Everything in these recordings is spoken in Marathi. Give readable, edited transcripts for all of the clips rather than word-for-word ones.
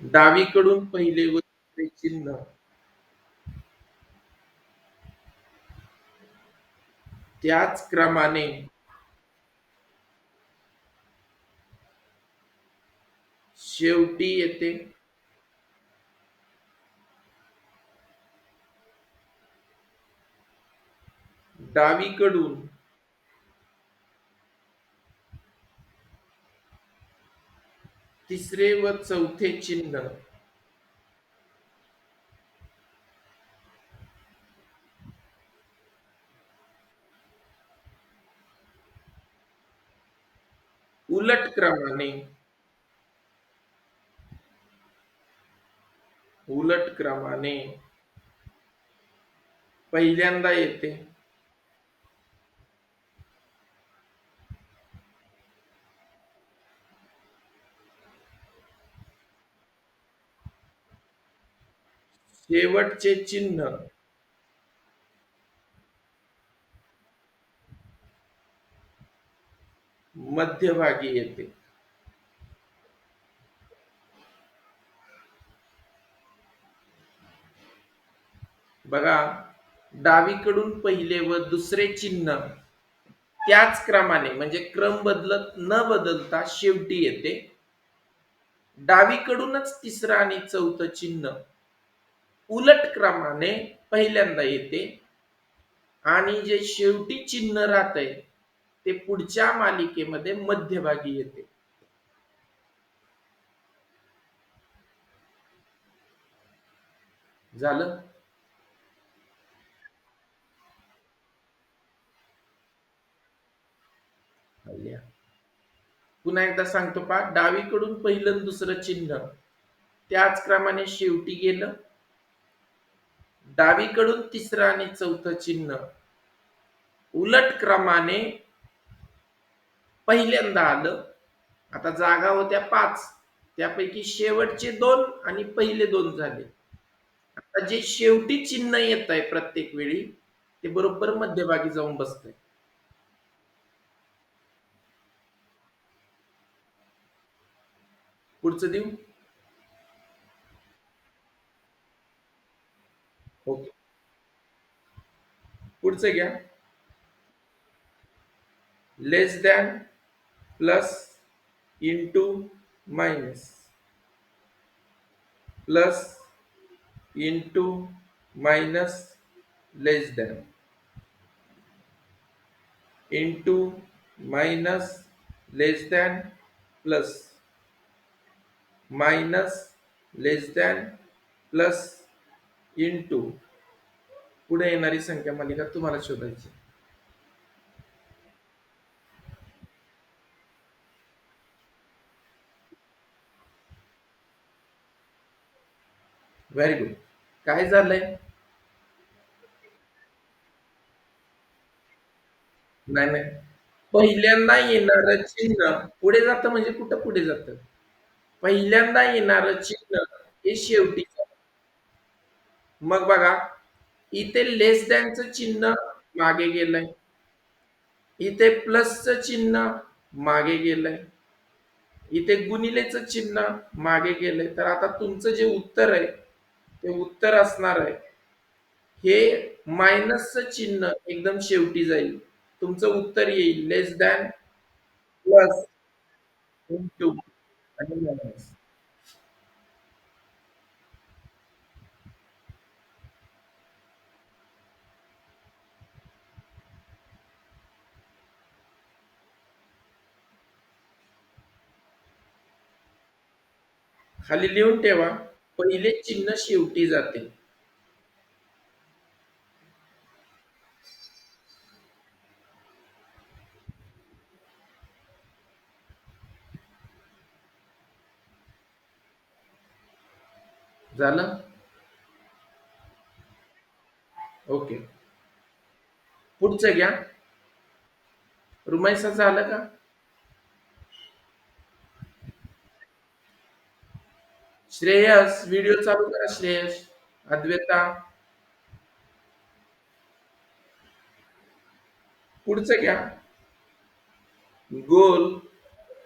डावीकडून पहिले व दुसरे चिन्ह त्याच क्रमाने शेवटी येते. डावीकडून तिसरे व चौथे चिन्ह उलट क्रमाने उलट क्रमाने पहिल्यांदा येते. शेवटचे चिन्ह मध्यभागी येते. बघा, डावीकडून पहिले व दुसरे चिन्ह त्याच क्रमाने म्हणजे क्रम बदलत न बदलता शेवटी येते. डावीकडूनच तिसरं आणि चौथं चिन्ह उलट क्रमाने पहिल्यांदा येते आणि जे शेवटी चिन्ह राहतंय ते पुढच्या मालिकेमध्ये मध्यभागी येते. झालं? पुन्हा एकदा सांगतो पहा, डावीकडून पहिलं आणि दुसरं चिन्ह त्याच क्रमाने शेवटी गेलं. डावीकडून तिसरं आणि चौथं चिन्ह उलट क्रमाने पहिल्यांदा आलं. आता जागा होत्या 5, त्यापैकी शेवटचे 2 आणि पहिले 2 झाले. आता जे शेवटी चिन्ह येत आहे प्रत्येक वेळी ते बरोबर मध्यभागी जाऊन बसतंय. पुढचं देऊ? ओके. पुढचं घ्या. Less than, plus, into, minus, plus, into, minus, less than, into, minus, less than, plus, minus, less than, plus, into. पुढे येणारी संख्या मालिका तुम्हाला शोधायची. Very good. काय झालंय? नाही नाही, पहिल्यांदा येणारं चिन्ह पुढे जातं म्हणजे कुठं पुढे जातं? पहिल्यांदा येणारं चिन्ह हे शेवटी. मग बघा, इथे लेस दॅनचं चिन्ह मागे गेलंय, इथे प्लसचं चिन्ह मागे गेलंय, इथे गुणिलेचं चिन्ह मागे गेलंय. तर आता तुमचं जे उत्तर आहे ते उत्तर असणार आहे हे मायनसचं चिन्ह एकदम शेवटी जाईल. तुमचं उत्तर येईल लेस दॅन, प्लस, इंटू आणि मायनस. खाली लिहून ठेवा, पहिले चिन्ह शेवटी जाते. झालं? ओके. पुढचं घ्या. रुमाईचं झालं का? श्रेयस, व्हिडिओ चालू करा. श्रेयस, अद्वैता. पुढचं घ्या. गोल,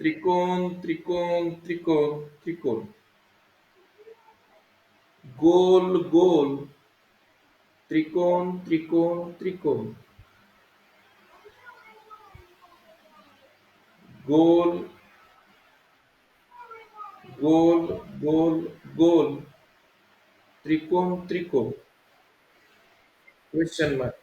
त्रिकोण, त्रिकोण, त्रिकोण, त्रिकोण. गोल गोल, त्रिकोण त्रिकोण त्रिकोण, गोल गोल गोल गोल, त्रिकोण त्रिकोण, क्वेश्चन मार्क.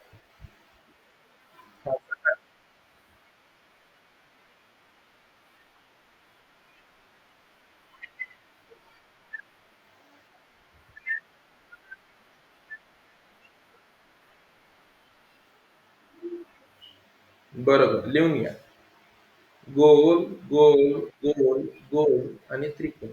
बरोबर, लिहून घ्या. गोल गोल गोल गोल आणि त्रिकोण.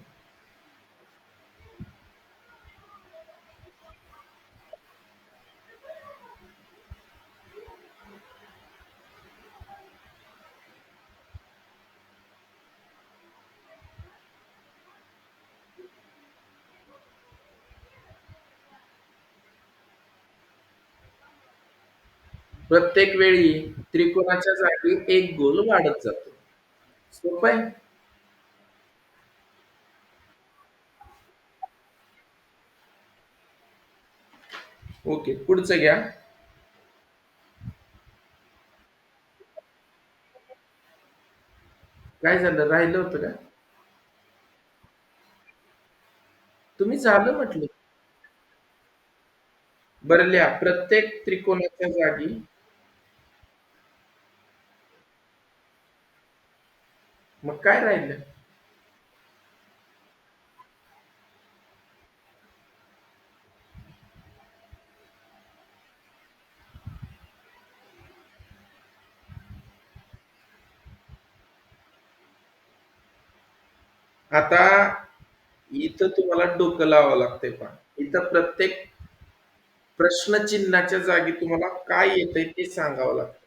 प्रत्येक वेळी त्रिकोणाच्या जागी एक गोल वाढत जातो. सोपं आहे. ओके, पुढचं घ्या. काय झालं, राहिलं होतं का? तुम्ही झालं म्हटलं. बरं लिहा, प्रत्येक त्रिकोणाच्या जागी. मग काय राहिलं? आता इथं तुम्हाला डोकं लावावं लागतंय पहा. इथं प्रत्येक प्रश्नचिन्हाच्या जागी तुम्हाला काय येतंय ते सांगावं लागतं.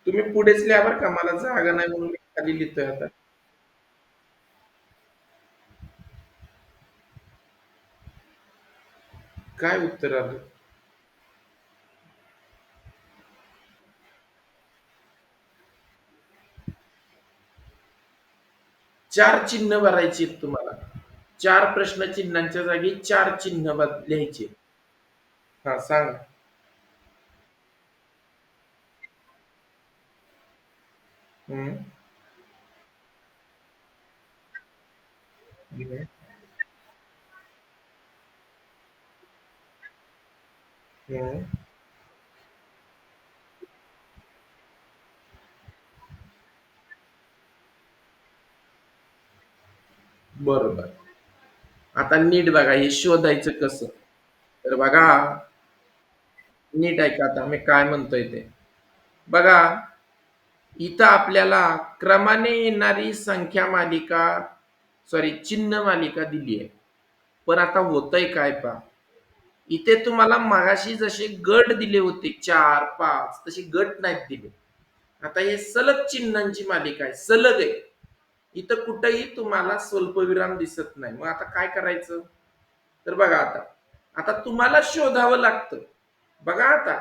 तुम्ही पुढेच लिहा बरं का, मला जागा नाही म्हणून मी खाली लिहितोय आता. काय उत्तर आलं? 4 चिन्ह भरायची आहेत तुम्हाला. 4 प्रश्नचिन्हांच्या जागी 4 चिन्ह लिहायचे. हा, सांगा. हम्म. हम्म. हम्म. बरोबर. आता नीट बघा, हे शोधायचं कसं. तर बघा, नीट ऐका आता मी काय म्हणतोय ते. बघा, इथं आपल्याला क्रमाने येणारी संख्या मालिका, सॉरी चिन्ह मालिका दिली आहे. पण आता होतंय काय पहा. इथे तुम्हाला मगाशी जसे गट दिले होते 4, 5, तसे गट नाहीत दिले. आता हे सलग चिन्हांची मालिका आहे, सलग आहे. इथं कुठेही तुम्हाला स्वल्पविराम दिसत नाही. मग आता काय करायचं? तर बघा आता. आता तुम्हाला शोधावं लागतं. बघा आता,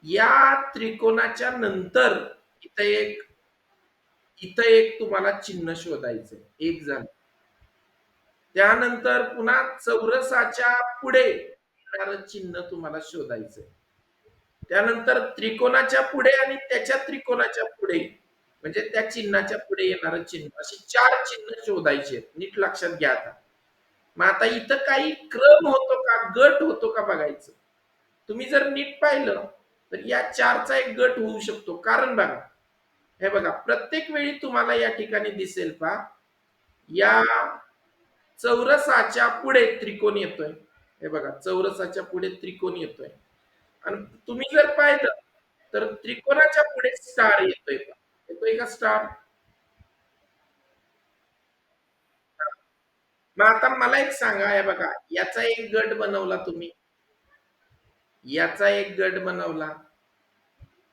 या त्रिकोणाच्या नंतर इथं एक इथं एक तुम्हाला चिन्ह शोधायचंय. एक झालं. त्यानंतर पुन्हा चौरसाच्या पुढे येणारं चिन्ह तुम्हाला शोधायचंय. त्यानंतर त्रिकोणाच्या पुढे आणि त्याच्या त्रिकोणाच्या पुढे, म्हणजे त्या चिन्हाच्या पुढे येणारं चिन्ह, अशी 4 चिन्ह शोधायची आहेत. नीट लक्षात घ्या आता. मग आता इथं काही क्रम होतो का, गट होतो का बघायचं. तुम्ही जर नीट पाहिलं तर या 4चा एक गट होऊ शकतो. कारण बघा, हे बघा, प्रत्येक वेळी तुम्हाला या ठिकाणी दिसेल पहा, या चौरसाच्या पुढे त्रिकोण येतोय. हे बघा, चौरसाच्या पुढे त्रिकोण येतोय. आणि तुम्ही जर पाहिलं तर त्रिकोणाच्या पुढे स्टार येतोय का? येतोय का स्टार? मग आता मला एक सांगा, हे बघा, याचा एक गट बनवला तुम्ही, याचा एक गट बनवला,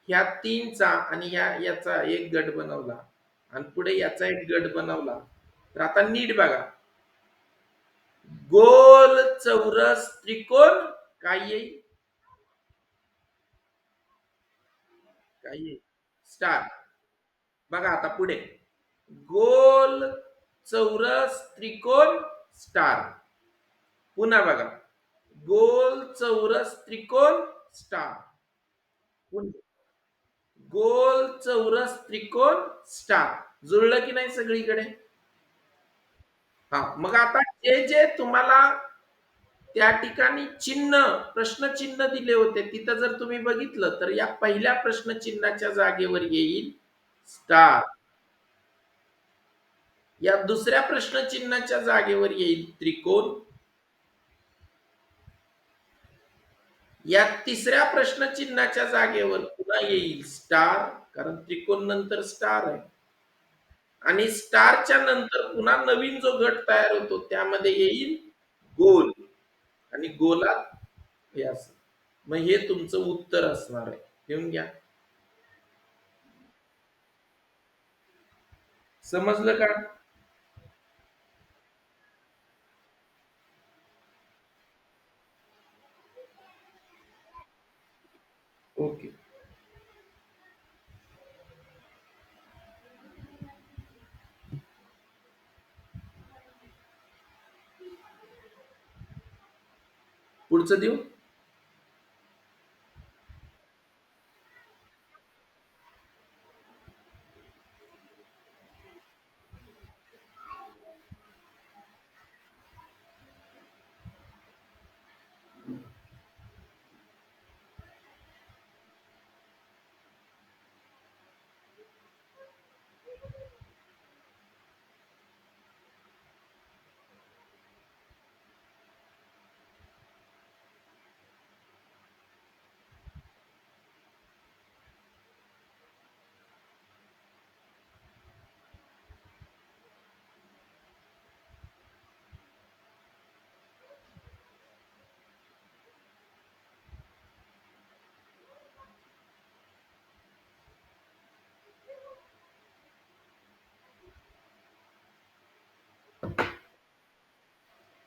ह्या 3चा आणि याचा एक गट बनवला, आणि पुढे याचा एक गट बनवला. तर आता नीट बघा. गोल, चौरस, त्रिकोण काय येईल? काय येईल? स्टार. बघा आता पुढे. गोल, चौरस, त्रिकोण, स्टार. पुन्हा बघा. गोल, चौरस, त्रिकोण, स्टार. पुन्हा गोल, चौरस, त्रिकोण, स्टार. जुळलं की नाही सगळीकडे? हा, मग आता जे जे तुम्हाला त्या ठिकाणी चिन्ह, प्रश्नचिन्ह दिले होते, तिथं जर तुम्ही बघितलं तर या पहिल्या प्रश्नचिन्हाच्या जागेवर येईल स्टार. या दुसऱ्या प्रश्नचिन्हाच्या जागेवर येईल त्रिकोण. या तिसऱ्या प्रश्नचिन्हाच्या जागेवर पुन्हा येईल स्टार, कारण त्रिकोण नंतर स्टार आहे. आणि स्टारच्या नंतर पुन्हा नवीन जो गट तयार होतो त्यामध्ये येईल गोल. आणि गोलात हे असं. मग हे तुमचं उत्तर असणार आहे. घेऊन घ्या. समजलं का? ओके. पुढचं देऊ.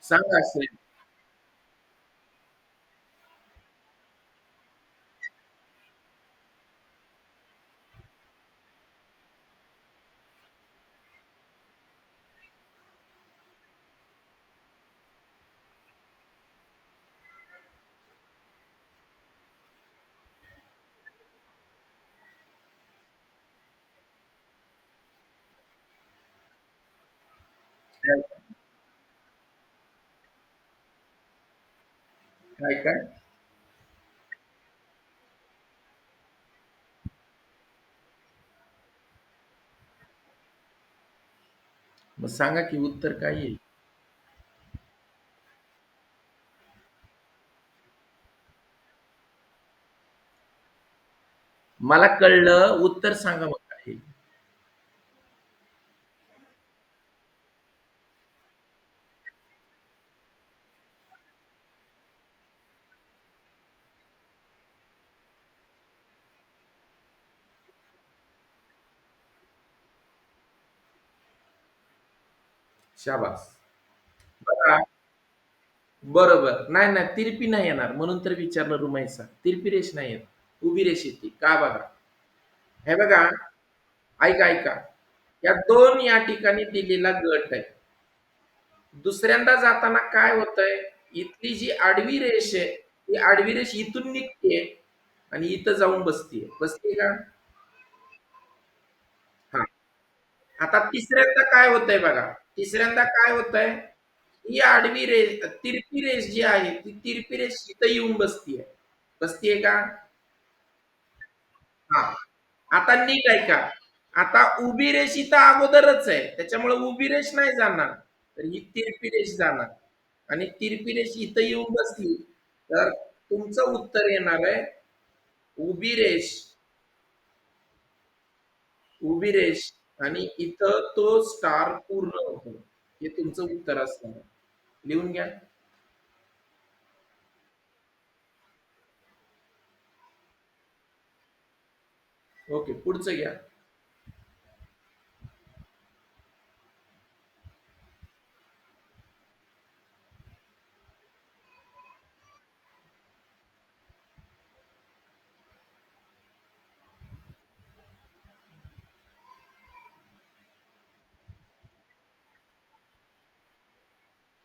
सांगा असेल. काय काय काय? मग सांगा की उत्तर काय येईल? मला कळलं, उत्तर सांगा मग काय येईल? शाबास. बघा. बरोबर. नाही, नाही. तिरपी नाही येणार. म्हणून तर विचारलं रुमाईचा. तिरपी रेष नाही येत. उभी रेष येते. का बघा? हे बघा. ऐका, ऐका. या 2 या ठिकाणी दिलेला गट आहे. दुसऱ्यांदा जाताना काय होतंय? इथली जी आडवी रेष आहे, ती आडवी रेष इथून निघते आणि इथं जाऊन बसतीये. बसतीये का? हां. आता तिसऱ्यांदा काय होतंय बघा. तिसऱ्यांदा काय होतंय? ही आडवी रेष, तिरपी रेष जी आहे, ती तिरपी रेष इथं येऊन बसतीये. बसतीये का? हां. आता नीट ऐका. आता उभी रेष इथं अगोदरच आहे. त्याच्यामुळे उभी रेष नाही जाणार. तर ही तिरपी रेष जाणार. आणि तिरपी रेष इथं येऊन बसली, तर तुमचं उत्तर येणार आहे उभी रेष, उभी रेष आणि इथं तो स्टार पूर्ण होतो. हे तुमचं उत्तर असणार आहे. लिहून घ्या. ओके. पुढचं घ्या.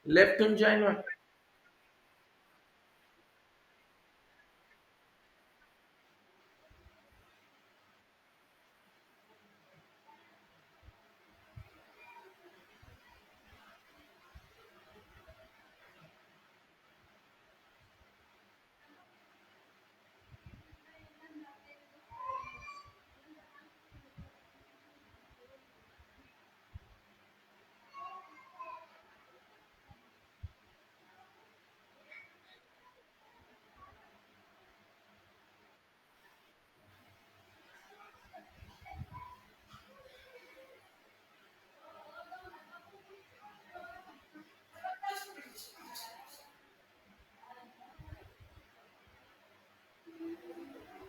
लेफ्टहून जॉइन व्हा.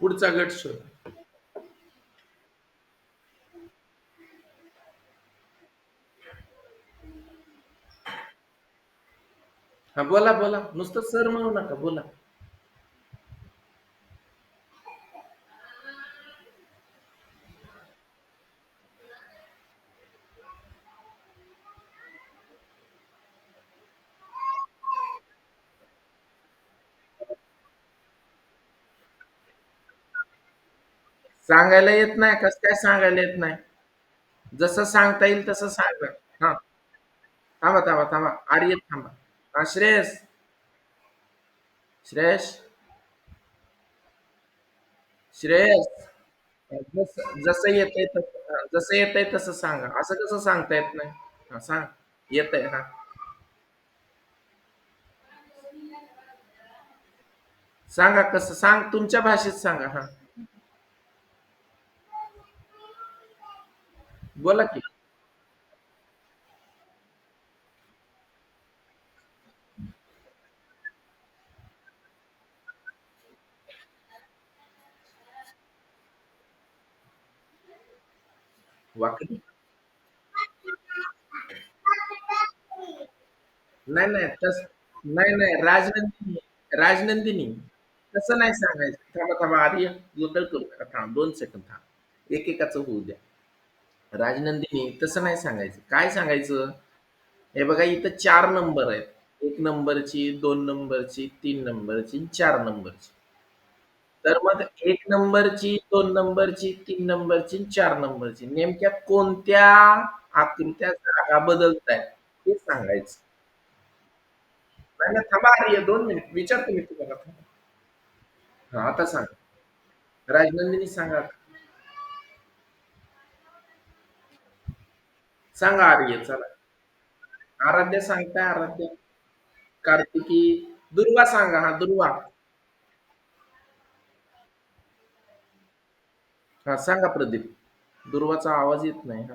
पुढचा गट शोध. हा बोला बोला, नुसतं सर म्हणू नका, बोला. सांगायला येत नाही, कसं काय सांगायला येत नाही? जसं सांगता येईल तसं सांगा. हा, थांबा थांबा थांबा, आर्य थांबा. हा श्रेयस, श्रेयस, श्रेयस, जसं येतंय तसं, जसं येतंय तसं सांगा. असं कसं सांगता येत नाही? हा सांग. येतंय हा. सांगा कसं, सांग तुमच्या भाषेत सांगा. हा बोला की. वाकडी. नाही नाही तस, नाही नाही राजनंदिनी, राजनंदिनी, तसं नाही सांगायचं. थांबा थांबा, आर्य गोंधळ करू नका, थांब 2 सेकंद थांब, एकेकाचं होऊ द्या. राजनंदिनी तसं नाही सांगायचं. काय सांगायचं? हे बघा, इथं 4 नंबर आहेत. 1 नंबरची, 2 नंबरची, 3 नंबरची, 4 नंबरची. तर मग 1 नंबरची, 2 नंबरची, 3 नंबरची, 4 नंबरची नेमक्या कोणत्या आकृत्या जागा बदलतायत हे सांगायचं. नाही नाही, थांबा आर्य, 2 मिनिट विचारतो मी तुम्हाला. हा आता सांगा. राजनंदिनी सांगा. सांगा आर्य, चला. आराध्य सांगताय, आराध्य. कार्तिकी. दुर्वा सांगा, हा दुर्वा. हा सांगा प्रदीप. दुर्वाचा आवाज येत नाही हा.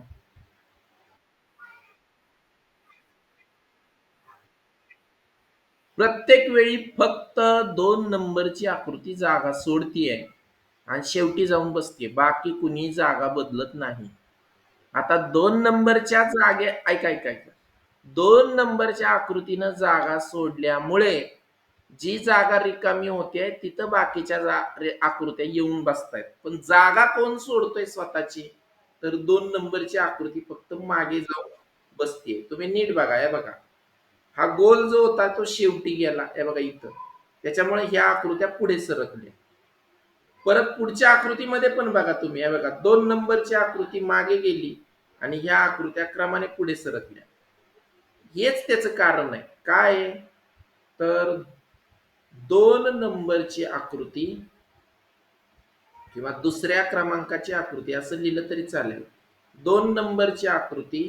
प्रत्येक वेळी फक्त 2 नंबरची आकृती जागा सोडतीये आणि शेवटी जाऊन बसते. बाकी कुणी जागा बदलत नाही. आता 2 नंबरच्या जागे, ऐका ऐका ऐका, 2 नंबरच्या आकृतीनं जागा सोडल्यामुळे जी जागा रिकामी होते तिथं बाकीच्या आकृत्या येऊन बसतायत. पण जागा कोण सोडतोय स्वतःची? तर 2 नंबरची आकृती फक्त मागे जाऊन बसते. तुम्ही नीट बघा, हे बघा, हा गोल जो होता तो शेवटी गेला, हे बघा इथं. त्याच्यामुळे ह्या आकृत्या पुढे सरकल्या. परत पुढच्या आकृतीमध्ये पण बघा तुम्ही, हे बघा, 2 नंबरची आकृती मागे गेली आणि ह्या आकृत्या क्रमाने पुढे सरकल्या. हेच त्याचं कारण आहे. काय आहे? तर 2 नंबरची आकृती किंवा दुसऱ्या क्रमांकाची आकृती असं लिहिलं तरी चालेल. 2 नंबरची आकृती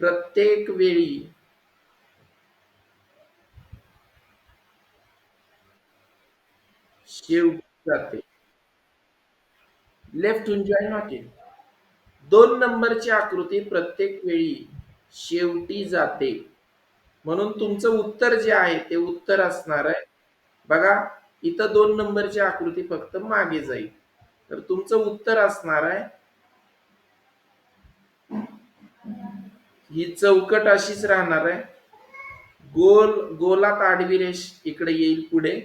प्रत्येक वेळी शेवटी जाते. लेफ्टहून जॉईन होते. 2 नंबरची आकृती प्रत्येक वेळी शेवटी जाते. म्हणून तुमचं उत्तर जे आहे ते उत्तर असणार आहे. बघा, इथं 2 नंबरची आकृती फक्त मागे जाईल. तर तुमचं उत्तर असणार आहे, ही चौकट अशीच राहणार आहे. गोल, गोलात आडवी रेष इकडे येईल पुढे,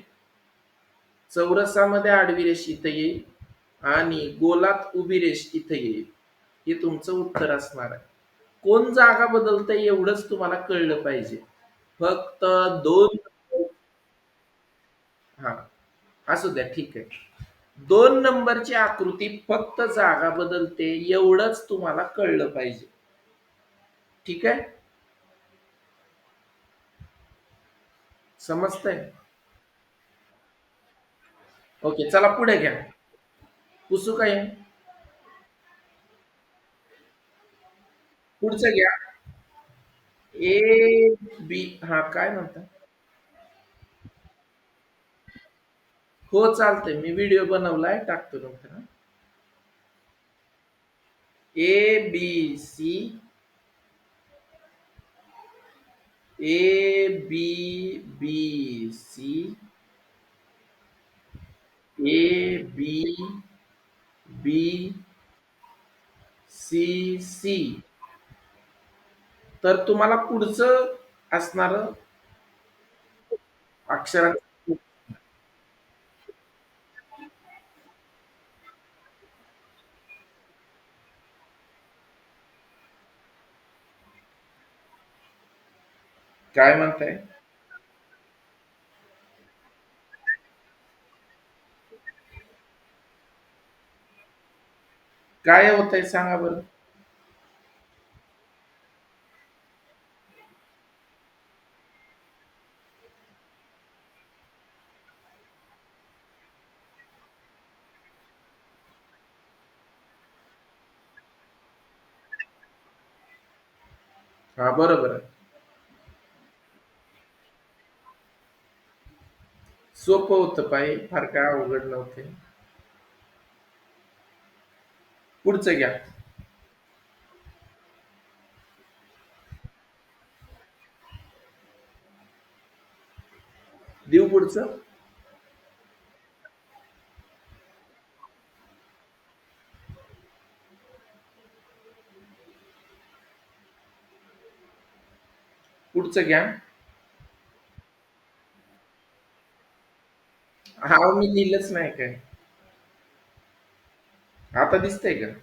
चौरसामध्ये आडवी रेष इथं येईल आणि गोलात उभी रेष इथं येईल. हे तुमचं उत्तर असणार आहे. कोण जागा बदलतंय एवढंच तुम्हाला कळलं पाहिजे. फक्त 2 हां, असू द्या ठीक आहे. 2 नंबरची आकृती फक्त जागा बदलते एवढंच तुम्हाला कळलं पाहिजे. ठीक आहे? समजतंय? ओके, चला पुढे घ्या. पुसू का हे? पुढचं घ्या. ए, बी हां, काय म्हणता? हो, चालतंय. मी व्हिडिओ बनवलाय, टाकतो नंतर हां. ए, बी, सी, ए, बी, बी, सी, ए, बी, बी, सी, सी. तर तुम्हाला पुढचं असणारं अक्षरांचं काय म्हणताय? काय होतंय सांगा बरं? हां, बरोबर आहे. सोपं होतं पाहे, फार काय अवघड नव्हते. पुढचं घ्या. देऊ पुढचं? पुढचं घ्या. हां, मी लिहिलंच नाही काय. आता दिसतंय का?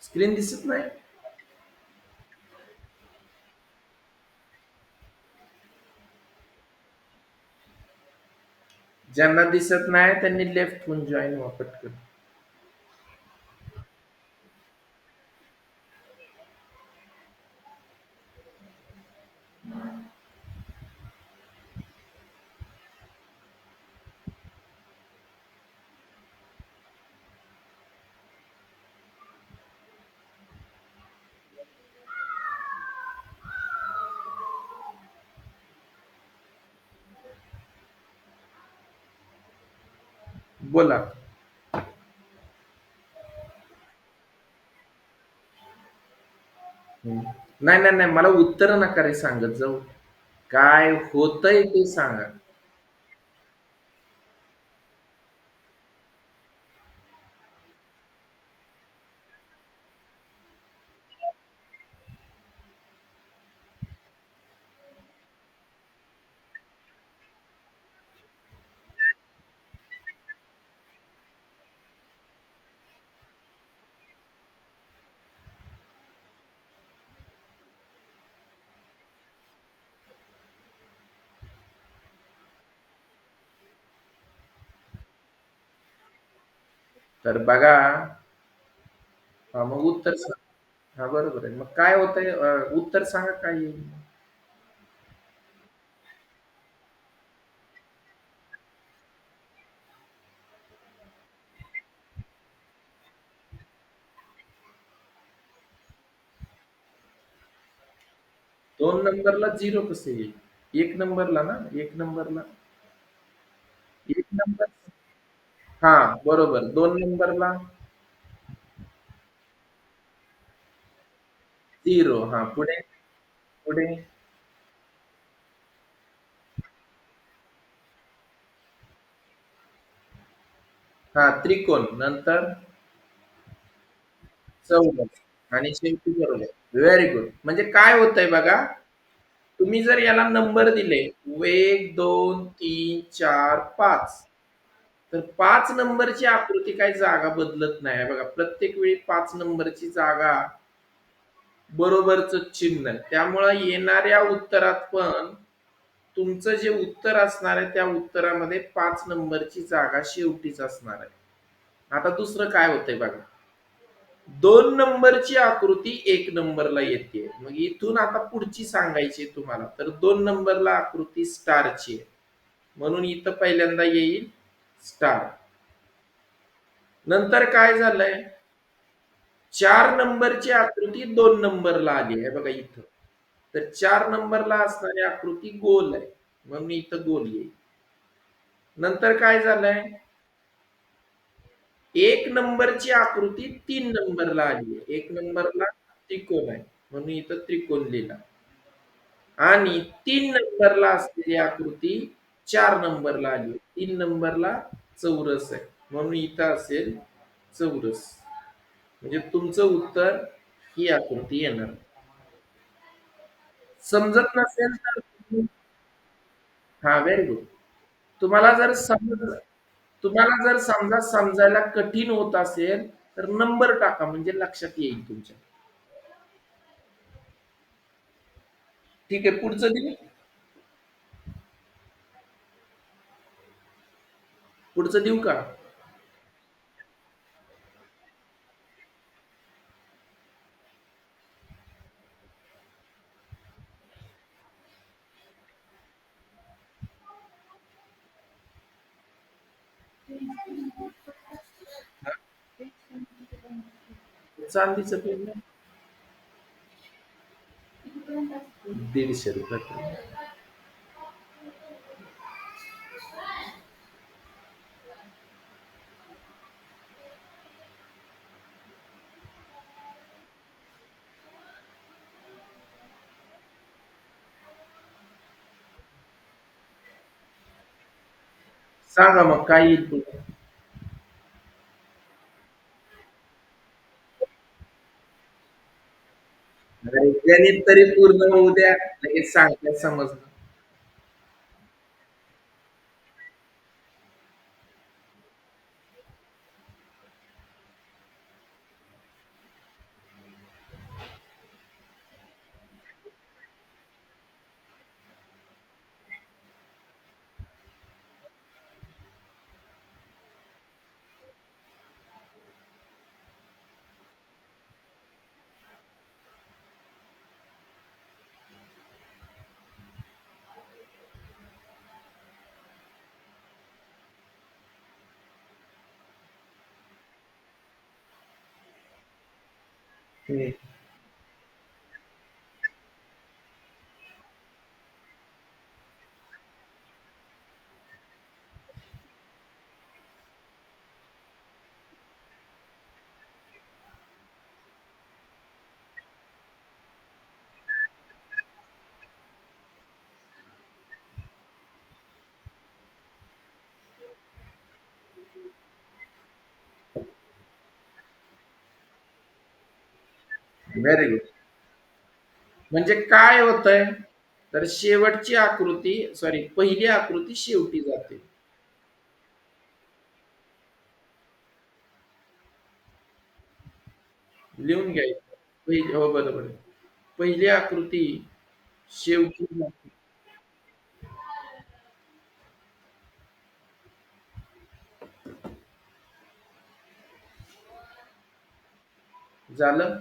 स्क्रीन दिसत नाही? ज्यांना दिसत नाही त्यांनी लेफ्ट होऊन जॉइन व्हा पटकन. बोला. हं. नाही, नाही, नाही. मला उत्तर नका रे सांगत जाऊ. काय होतंय ते सांगा. तर बघा, मग उत्तर सांगा. हां, बरोबर आहे. मग काय होतंय उत्तर सांगा काय येईल? 2 नंबरला 0 कसं येईल? एक नंबरला ना, एक नंबरला, एक नंबर. हा, बरोबर. दोन नंबरला झिरो. हा, पुढे पुढे. हा, त्रिकोण नंतर चौरस आणि शेवटी बरोबर. Very good. म्हणजे काय होतंय बघा, तुम्ही जर याला नंबर दिले 1, 2, 3, 4, 5, तर 5 नंबरची आकृती काही जागा बदलत नाही. बघा, प्रत्येक वेळी 5 नंबरची जागा बरोबरच चिन्ह आहे. त्यामुळे येणाऱ्या उत्तरात पण तुमचं जे उत्तर असणार आहे त्या उत्तरामध्ये 5 नंबरची जागा शेवटीच असणार आहे. आता दुसरं काय होतंय बघा. 2 नंबरची आकृती 1 नंबरला येते. मग इथून आता पुढची सांगायची आहे तुम्हाला. तर 2 नंबरला आकृती स्टारची आहे. म्हणून इथं पहिल्यांदा येईल स्टार. नंतर काय झालंय? 4 नंबरची आकृती 2 नंबरला आली आहे बघा इथं. तर 4 नंबरला असणारी आकृती गोल आहे. म्हणून इथं गोल येईल. नंतर काय झालंय? 1 नंबरची आकृती 3 नंबरला आली आहे. 1 नंबरला त्रिकोण आहे. म्हणून इथं त्रिकोण लिहिला. आणि 3 नंबरला असलेली आकृती 4 नंबरला आली. 3 नंबरला चौरस आहे. म्हणून इथं असेल चौरस. म्हणजे तुमचं उत्तर ही आकृती येणार. समजत नसेल तर हा, व्हेरी गुड. तुम्हाला जर समज तुम्हाला जर समजा समजायला कठीण होत असेल तर नंबर टाका म्हणजे लक्षात येईल तुमच्या. ठीक आहे, पुढचं देऊ. पुढचं देऊ का? चांदीचं पेन नाही. 150 रुपये. सांगा मग काय येईल तुला. अरे, गणित तरी पूर्ण होऊ द्या, लगेच सांगताय समजलं. Very good. म्हणजे काय होतंय, तर शेवटची आकृती, सॉरी, पहिली आकृती शेवटी जाते. लिहून घ्यायचं. हो, बरोबर आहे. पहिली आकृती शेवटी जाते. झालं.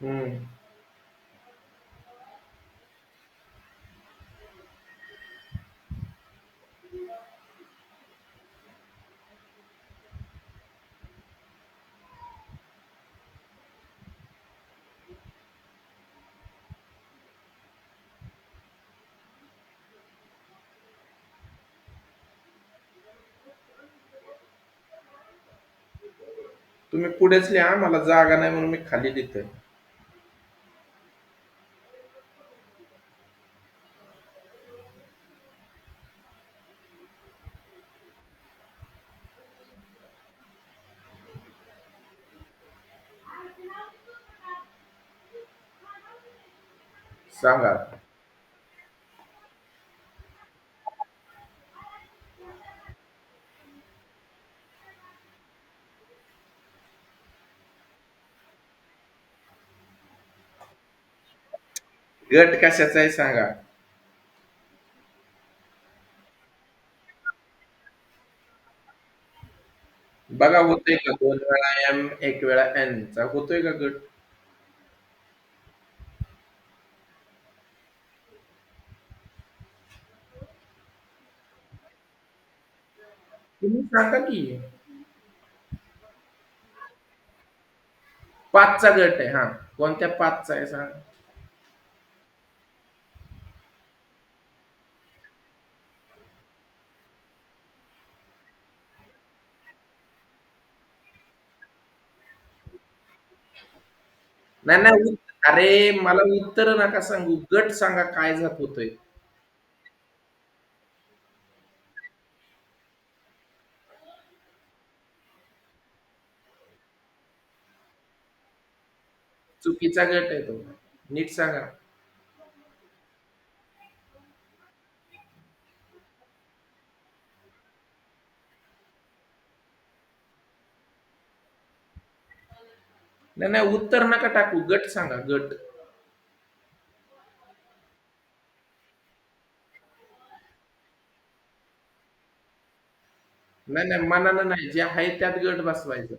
हम्म. तुम्ही पुढेच लिहा, मला जागा नाही म्हणून मी खाली लिहितोय. सांगा. गट कशाचा आहे सांगा. बघा होतोय का 2 वेळा एम 1 वेळा एन चा होतोय का गट? तुम्ही सांगा की. 5चा गट आहे हा. कोणत्या 5चा आहे सांगा. नाही नाही अरे मला उत्तर नका सांगू, गट सांगा काय जात होतोय. चुकीचा गट आहे तो. नीट सांगा. नाही नाही उत्तर नका टाकू, गट सांगा गट. नाही नाही मनानं नाही, जे आहे त्यात गट बसवायचं.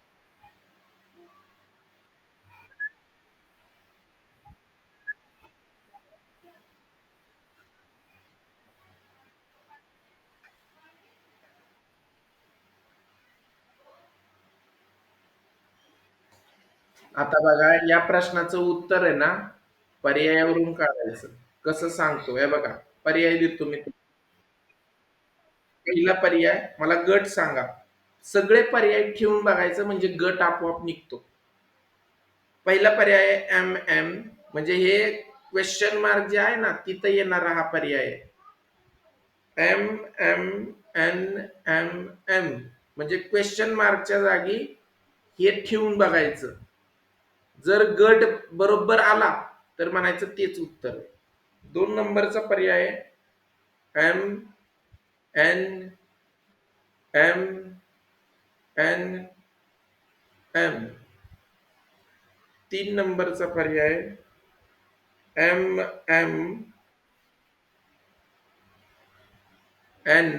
आता बघा या प्रश्नाचं उत्तर आहे ना, पर्यायावरून काढायचं. कसं सांगतो हे बघा. पर्याय देतो मी. पहिला पर्याय मला गट सांगा. सगळे पर्याय ठेवून बघायचं म्हणजे गट आपोआप निघतो. पहिला पर्याय एम एम, म्हणजे हे क्वेश्चन मार्क जे आहे ना तिथं येणारा हा पर्याय आहे. M M N M M, म्हणजे क्वेश्चन मार्कच्या जागी हे ठेवून बघायचं. जर गट बरोबर आला तर म्हणायचं तेच उत्तर आहे. 2 नंबरचा पर्याय M N M N M. 3 नंबरचा पर्याय एम एम एन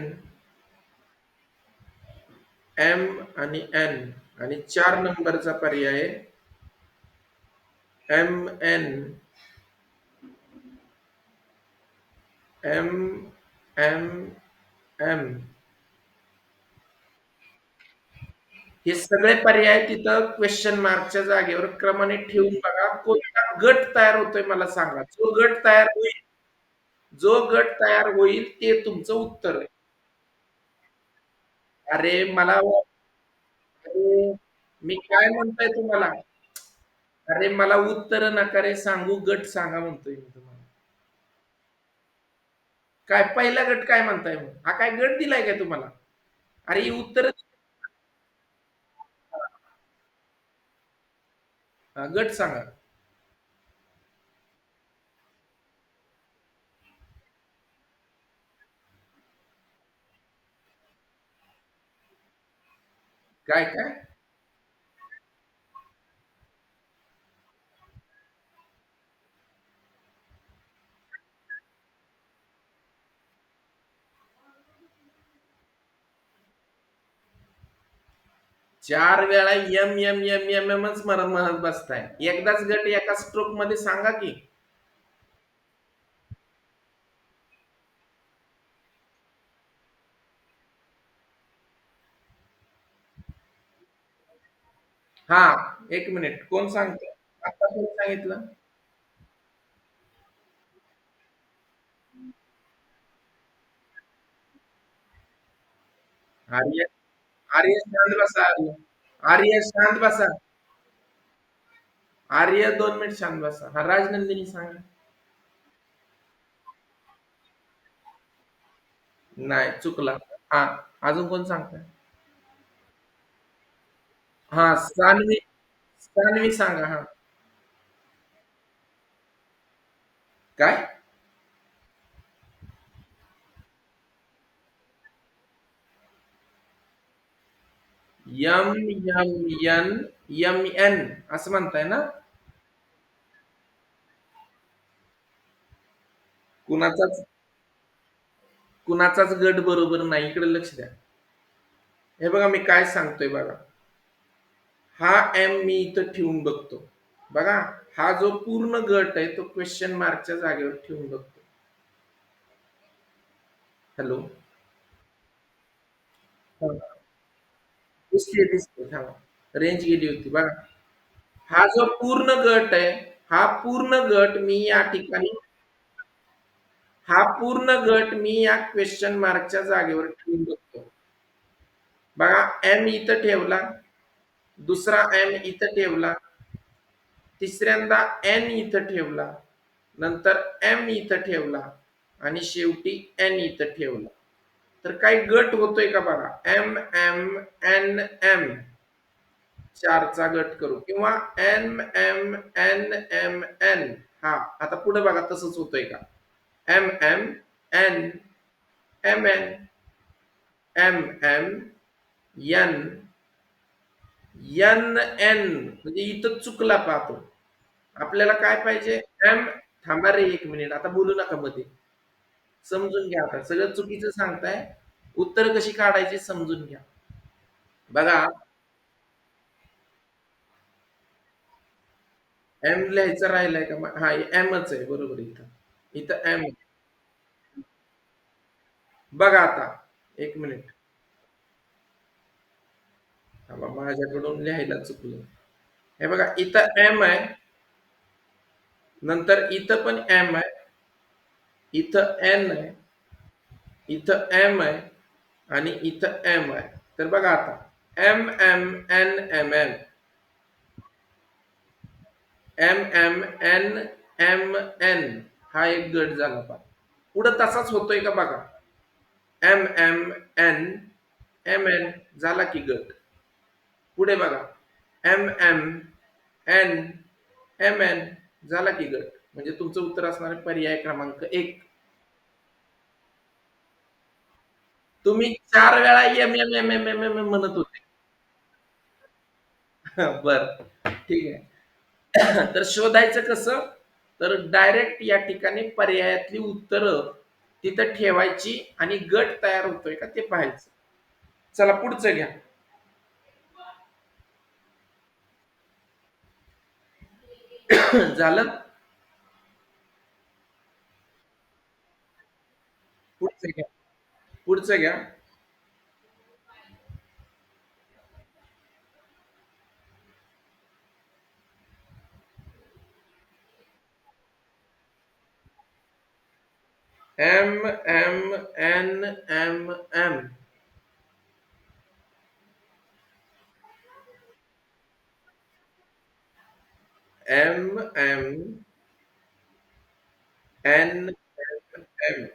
एम आणि एन. आणि 4 नंबरचा पर्याय M N M M M. हे सगळे पर्याय तिथं क्वेश्चन मार्कच्या जागेवर क्रमाने ठेवून बघा. कोणता गट तयार होतोय मला सांगा. जो गट तयार होईल ते तुमचं उत्तर आहे. अरे मला अरे, मी काय म्हणतोय तुम्हाला. अरे मला उत्तर नका रे सांगू, गट सांगा म्हणतोय मी तुम्हाला. काय पहिला गट काय म्हणताय मग? हा काय गट दिलाय काय तुम्हाला? अरे ही उत्तर गट सांगा. काय काय? चार वेळा एम एम एम एम एमच म्हणत बसताय. एकदाच गट एका स्ट्रोक मध्ये सांगा की. हा, एक मिनिट, कोण सांगतं? आता कोण सांगितलं? आर्य. आर्य शांत बसा. आर्य. आर्य शांत बसा. आर्य 2 मिनिट शांत बसा. हा, राजनंदिनी सांगा. नाही, चुकला. हा, अजून कोण सांगताय? हा, सान्वी. सान्वी सांगा. हा. काय? M M N M N असं म्हणताय ना? कुणाचाच कुणाचाच गट बरोबर नाही. इकडे लक्ष द्या. हे बघा मी काय सांगतोय बघा. हा एम मी इथं ठेवून बघतो. बघा, हा जो पूर्ण गट आहे तो क्वेश्चन मार्कच्या जागेवर ठेवून बघतो. हॅलो. हा. दिसते दिसते, थांबा. रेंज गेली होती बघा. हा जो पूर्ण गट आहे, हा पूर्ण गट मी या ठिकाणी, हा पूर्ण गट मी या क्वेश्चन मार्कच्या जागेवर ठेवून बघतो. बघा, एम इथं ठेवला, दुसरा एम इथं ठेवला, तिसऱ्यांदा एन इथं ठेवला, नंतर एम इथं ठेवला आणि शेवटी एन इथं ठेवला. तर काही गट होतोय का बघा. एम एम एन एम, चारचा गट करू, किंवा M M N M N. हा, आता पुढे बघा तसंच होतंय का. M M N M N M M N N N, म्हणजे इथं चुकला पाहतो. आपल्याला काय पाहिजे? एम. थांबा रे, 1 मिनिट, आता बोलू नका मध्ये. समजून घ्या, आता सगळं चुकीचं सांगताय. उत्तर कशी काढायची समजून घ्या. बघा, एम लिहायचं राहिलंय का? हा, एमच आहे बरोबर. इथं इथं एम. बघा आता, 1 मिनिट. थांबा, माझ्याकडून लिहायला चुकलं. हे बघा, इथं एम आहे, नंतर इथं पण एम आहे, इथं एन आहे, इथं एम आहे आणि इथं एम आहे. तर बघा आता, M M N M M, M M N M N, हा एक गट झाला पा. पुढं तसाच होतोय का बघा. M M N M N झाला की गट. पुढे बघा, M M N M N झाला की गट. म्हणजे तुमचं उत्तर असणार आहे पर्याय क्रमांक 1. तुम्ही 4 वेळा M M M M M M म्हणत होते. बर, ठीक आहे. तर शोधायचं कसं? तर डायरेक्ट या ठिकाणी पर्यायातली उत्तरं तिथं ठेवायची आणि गट तयार होतोय का ते पाहायचं. चला पुढचं घ्या. झालं. पुढचं घ्या. पुढचं घ्या. M M N M M. M M N M.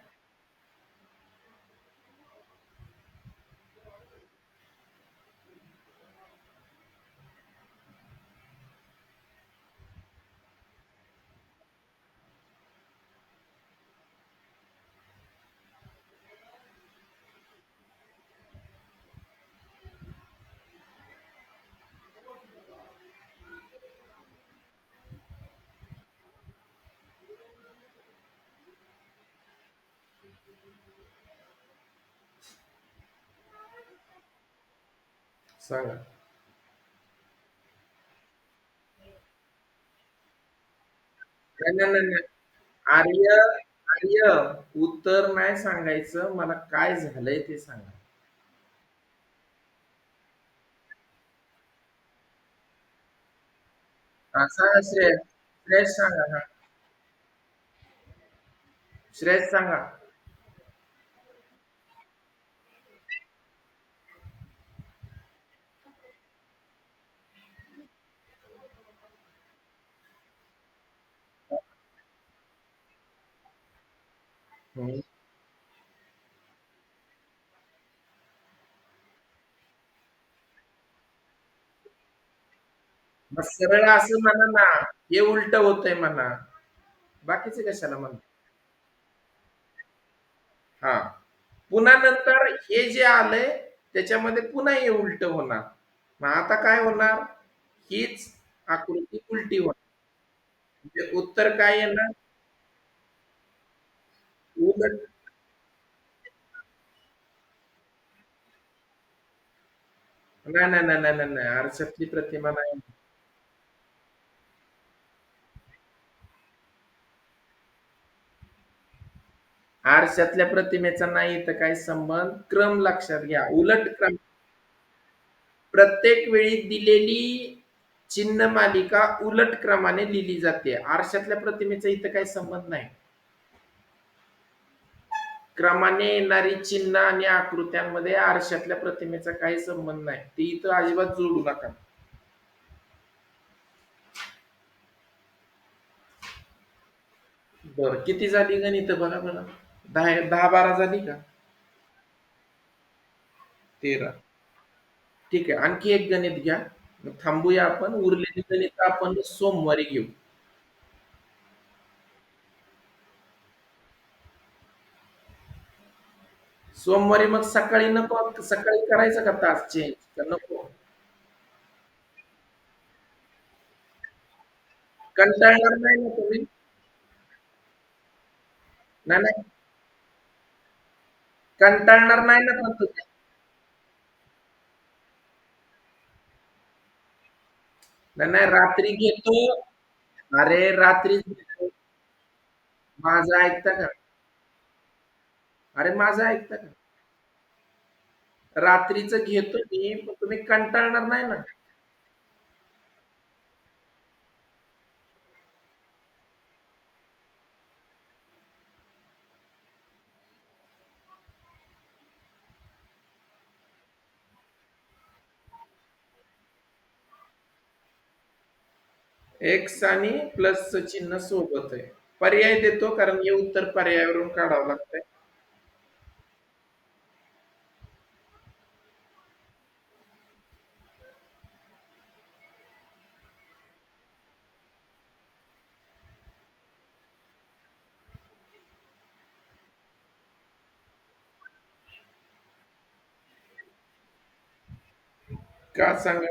सांगा. नाही, नाही, नाही, नाही. आर्य आर्य उत्तर नाही सांगायचं. मला काय झालंय ते सांगा. हां, सांगा श्रेयस. श्रेयस सांगा. हां, श्रेयस सांगा. हं. मग सरळ असं म्हणा ना, हे उलटं होतंय म्हणा. बाकीचे कशाला म्हणता? हां. पुन्हा नंतर हे जे आलंय त्याच्यामध्ये पुन्हा हे उलटं होणार. मग आता काय होणार? हीच आकृती उलटी होणार. म्हणजे उत्तर काय येणार? उलट. नाही, नाही, नाही, नाही, नाही, नाही. आरशातली प्रतिमा नाही. आरशातल्या प्रतिमेचा नाही तर काही संबंध. क्रम लक्षात घ्या. उलट क्रम. प्रत्येक वेळी दिलेली चिन्ह मालिका उलट क्रमाने लिहिली जाते. आरशातल्या प्रतिमेचा इथं काही संबंध नाही. क्रमाने येणारी चिन्ह आणि आकृत्यांमध्ये आरशातल्या प्रतिमेचा काही संबंध नाही. ती इथं अजिबात जोडू नका. बरं, किती झाली गणित बघा बरं. 10-12 झाली का? 13. ठीक आहे. आणखी एक गणित घ्या. मग थांबूया आपण. उरलेली गणित आपण सोमवारी घेऊ. सोमवारी मग सकाळी नको, सकाळी करायचं का तास चेंज? का नको? कंटाळणार नाही ना तुम्ही? नाही, नाही. कंटाळणार नाही ना पण तुम्ही? नाही, नाही. रात्री घेतो. अरे रात्रीच घेतो. माझं ऐकता का? अरे माझं ऐकता का? रात्रीचं घेतो मी, पण तुम्ही कंटाळणार नाही ना? एक्स आणि प्लसचं चिन्ह सोबत आहे. पर्याय देतो कारण हे उत्तर पर्यायावरून काढावं लागतंय. का सांगा?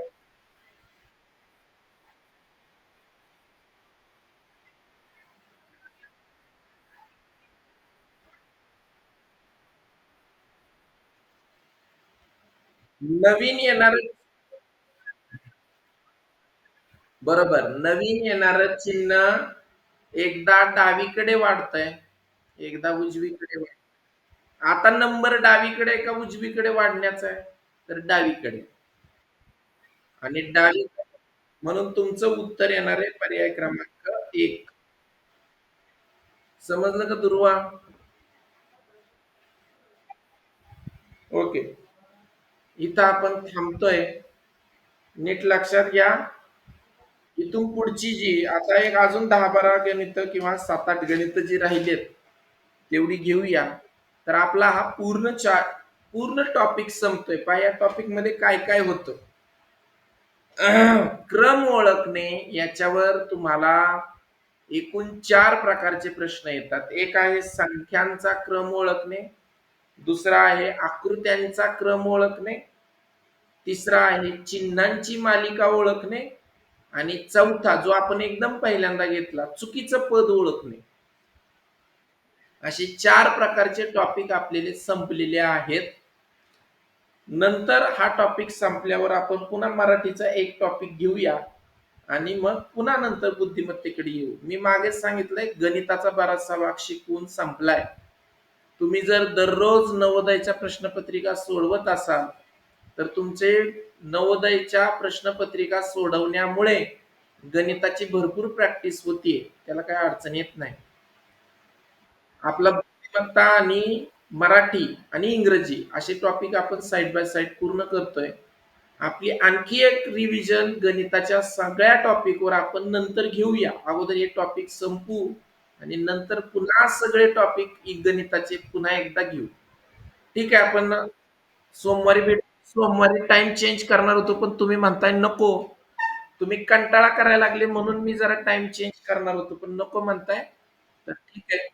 नवीन येणारं. बरोबर. नवीन येणारं चिन्ह एकदा डावीकडे वाढतंय, एकदा उजवीकडे वाढतंय. आता नंबर डावीकडे का उजवीकडे वाढण्याचा आहे? तर डावीकडे. आणि म्हणून तुमचं उत्तर येणार आहे पर्याय क्रमांक 1. समजलं का दुर्वा? ओके. इथं आपण थांबतोय. नीट लक्षात घ्या. इथून पुढची जी आता एक अजून 10-12 गणितं किंवा 7-8 गणितं जी राहिलीत, तेवढी घेऊया. तर आपला हा पूर्ण टॉपिक संपतोय. पहा या टॉपिकमध्ये काय-काय होतं. क्रम ओळखणे याच्यावर तुम्हाला एकूण 4 प्रकारचे प्रश्न येतात. एक आहे संख्यांचा क्रम ओळखणे, दुसरा आहे आकृत्यांचा क्रम ओळखणे, तिसरा आहे चिन्हांची मालिका ओळखणे आणि चौथा जो आपण एकदम पहिल्यांदा घेतला चुकीचं पद ओळखणे. असे 4 प्रकारचे टॉपिक आपल्याला संपलेले आहेत. नंतर हा टॉपिक संपल्यावर आपण पुन्हा मराठीचा एक टॉपिक घेऊया आणि मग पुन्हा नंतर बुद्धिमत्तेकडे येऊ. मी मागेच सांगितलंय गणिताचा बराचसा भाग शिकवून संपलाय. तुम्ही जर दररोज नवोदयच्या प्रश्नपत्रिका सोडवत असाल, तर तुमचे नवोदयच्या प्रश्नपत्रिका सोडवण्यामुळे गणिताची भरपूर प्रॅक्टिस होतीये. त्याला काही अडचण येत नाही. आपला बुद्धिमत्ता आणि मराठी आणि इंग्रजी असे टॉपिक आपण साइड बाय साइड पूर्ण करतोय. आपली आणखी एक रिव्हिजन गणिताच्या सगळ्या टॉपिकवर आपण नंतर घेऊया. अगोदर हे टॉपिक संपवू आणि नंतर पुन्हा सगळे टॉपिक गणिताचे पुन्हा एकदा घेऊ. ठीक आहे, आपण सोमवारी भेट. सोमवारी टाइम चेंज करणार होतो, पण तुम्ही म्हणताय नको. तुम्ही कंटाळा करायला लागले म्हणून मी जरा टाइम चेंज करणार होतो, पण नको म्हणताय. तर ठीक आहे.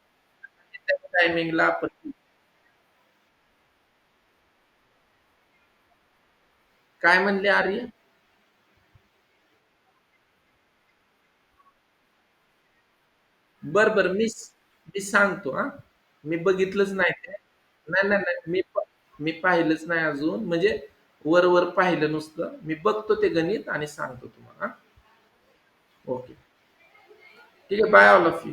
टायमिंगला आपण काय म्हणले आर्य? बर बर, मी सांगतो हा. मी बघितलंच नाही ते. नाही नाही नाही, मी पाहिलंच नाही अजून, म्हणजे वर वर पाहिलं नुसतं. मी बघतो ते गणित आणि सांगतो तुम्हाला. ओके. ठीक आहे, बाय ऑल ऑफ यू.